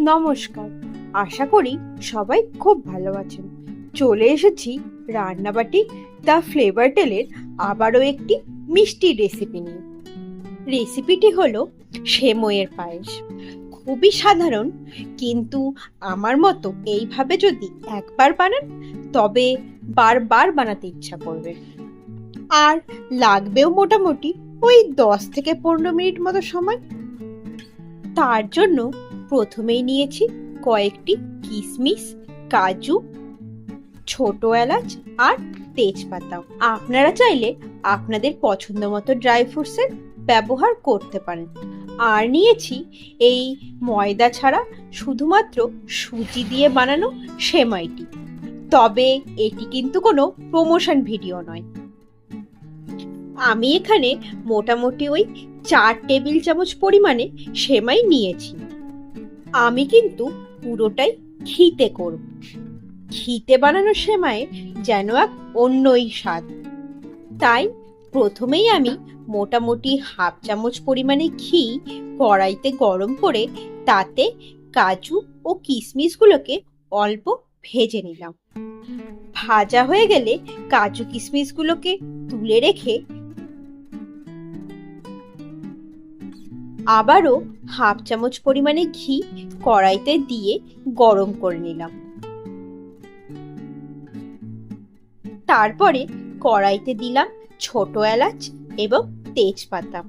নমস্কার। আশা করি সবাই খুব ভালো আছেন। চলে এসেছি রান্নাবাটি দ্য ফ্লেভার টেলের আবারও একটি মিষ্টি রেসিপি নিয়ে। রেসিপিটি হলো সেমইয়ের পায়েস। খুবই সাধারণ, কিন্তু আমার মতো এইভাবে যদি একবার বানান তবে বারবার বানাতে ইচ্ছা করবে। আর লাগবেও মোটামুটি ওই 10 থেকে 15 মিনিট মতো সময়। তার জন্য প্রথমেই নিয়েছি কয়েকটি কিশমিশ, কাজু, ছোট এলাচ আর তেজপাতা। আপনারা চাইলে আপনাদের পছন্দ মতো ড্রাই ফ্রুটসের ব্যবহার করতে পারেন। আর নিয়েছি এই ময়দা ছাড়া শুধুমাত্র সুজি দিয়ে বানানো সেমাইটি। তবে এটি কিন্তু কোনো প্রমোশন ভিডিও নয়। আমি এখানে মোটামুটি ওই 4 টেবিল চামচ পরিমাণে সেমাই নিয়েছি। আমি কিন্তু পুরোটাই ঘিতে করব। ঘিতে বানানো সেমাইয়ে যেন এক অন্যই স্বাদ। তাই প্রথমেই আমি মোটামুটি হাফ চামচ পরিমাণে ঘি কড়াইতে গরম করে তাতে কাজু ও কিশমিশগুলোকে অল্প ভেজে নিলাম। ভাজা হয়ে গেলে কাজু কিশমিশগুলোকে তুলে রেখে আবারও হাফ চামচ পরিমাণে ঘি কড়াইতে দিয়ে গরম করে নিলাম। তারপরে কড়াইতে দিলাম ছোট এলাচ এবং তেজপাতা,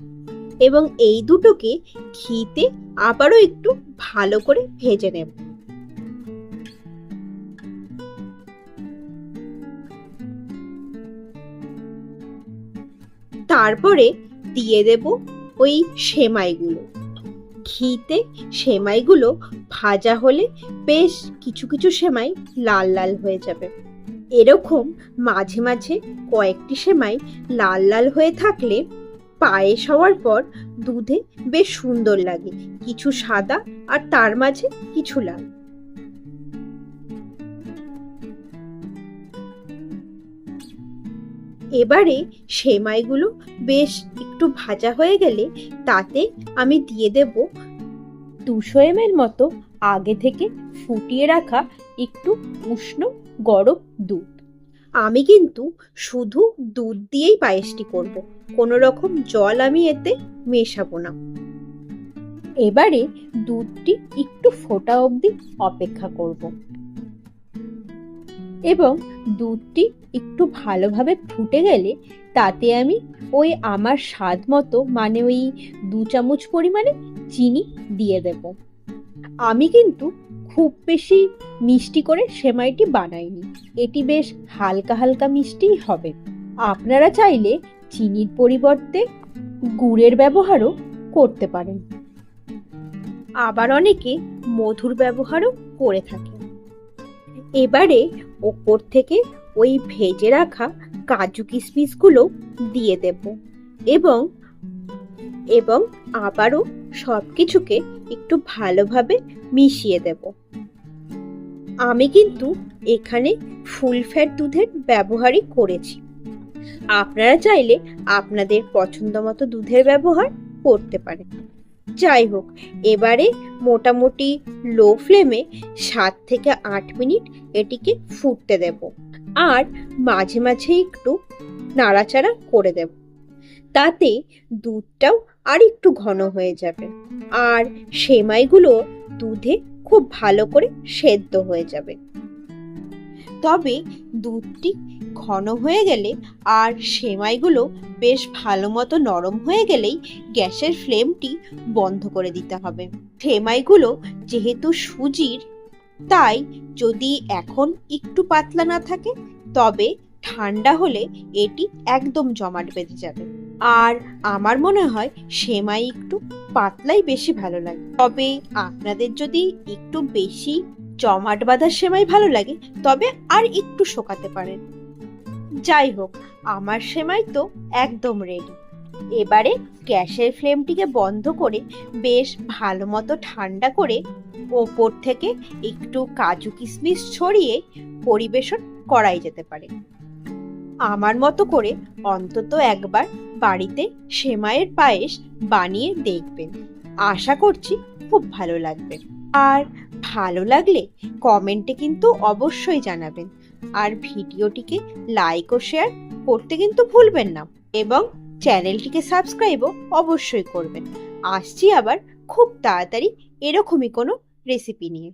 এবং এই দুটোকে ঘিতে আবারও একটু ভালো করে ভেজে নেব। তারপরে দিয়ে দেব ওই সেমাইগুলো। ঘিতে সেমাইগুলো ভাজা হলে বেশ কিছু কিছু সেমাই লাল লাল হয়ে যাবে। এরকম মাঝে মাঝে কয়েকটি সেমাই লাল লাল হয়ে থাকলে পায়েস হওয়ার পর দুধে বেশ সুন্দর লাগে, কিছু সাদা আর তার মাঝে কিছু লাল। এবারে সেমাইগুলো বেশ একটু ভাজা হয়ে গেলে তাতে আমি দিয়ে দেব 200 ml মতো আগে থেকে ফুটিয়ে রাখা একটু উষ্ণ গরম দুধ। আমি কিন্তু শুধু দুধ দিয়েই পায়েসটি করব, কোনো রকম জল আমি এতে মেশাবো না। এবারে দুধটি একটু ফোটা অবধি অপেক্ষা করব, এবং দুধটি একটু ভালোভাবে ফুটে গেলে তাতে আমি ওই আমার স্বাদ মতো মানে ওই 2 চামচ পরিমাণে চিনি দিয়ে দেব। আমি কিন্তু খুব বেশি মিষ্টি করে সেমাইটি বানাইনি, এটি বেশ হালকা হালকা মিষ্টিই হবে। আপনারা চাইলে চিনির পরিবর্তে গুড়ের ব্যবহারও করতে পারেন, আবার অনেকে মধুর ব্যবহারও করে থাকে। এবারে ওপর থেকে ওই ভেজে রাখা কাজু কিশমিশগুলো দিয়ে দেব, এবং এবং আবারও সবকিছুকে একটু ভালোভাবে মিশিয়ে দেব। আমি কিন্তু এখানে ফুল ফ্যাট দুধের ব্যবহারই করেছি। আপনারা চাইলে আপনাদের পছন্দ মতো দুধের ব্যবহার করতে পারেন। যাই হোক, এবারে মোটামুটি লো ফ্লেমে 7 থেকে 8 মিনিট এটিকে ফুটতে দেব, আর মাঝে মাঝে একটু নাড়াচাড়া করে দেব। তাতে দুধটাও আর একটু ঘন হয়ে যাবে, আর সেমাইগুলো দুধে খুব ভালো করে সেদ্ধ হয়ে যাবে। তবে দুধটি ঘন হয়ে গেলে আর সেমাইগুলো বেশ ভালো মতো নরম হয়ে গেলেই গ্যাসের ফ্লেমটি বন্ধ করে দিতে হবে। সেমাইগুলো যেহেতু সুজির, তাই যদি এখন একটু পাতলা না থাকে তবে ঠান্ডা হলে এটি একদম জমাট বেঁধে যাবে। আর আমার মনে হয় সেমাই একটু পাতলাই বেশি ভালো লাগে। তবে আপনাদের যদি একটু বেশি জমাট বাঁধা সেমাই ভালো লাগে তবে আর একটু শোকাতে পারেন। যাই হোক, আমার সেমাই তো একদম রেডি। এবারে গ্যাসের ফ্লেমটিকে বন্ধ করে বেশ ভালো মতো ঠান্ডা করে ওপর থেকে একটু কাজু কিশমিশ ছড়িয়ে পরিবেশন করাই যেতে পারে। আমার মতো করে অন্তত একবার বাড়িতে সেমাইয়ের পায়েস বানিয়ে দেখবেন, আশা করছি খুব ভালো লাগবে। আর ভালো লাগলে কমেন্টে কিন্তু অবশ্যই জানাবেন। আর ভিডিওটিকে লাইক ও শেয়ার করতে কিন্তু ভুলবেন না, এবং চ্যানেলটিকে সাবস্ক্রাইবও অবশ্যই করবেন। আসছি আবার খুব তাড়াতাড়ি এরকমই কোনো রেসিপি নিয়ে।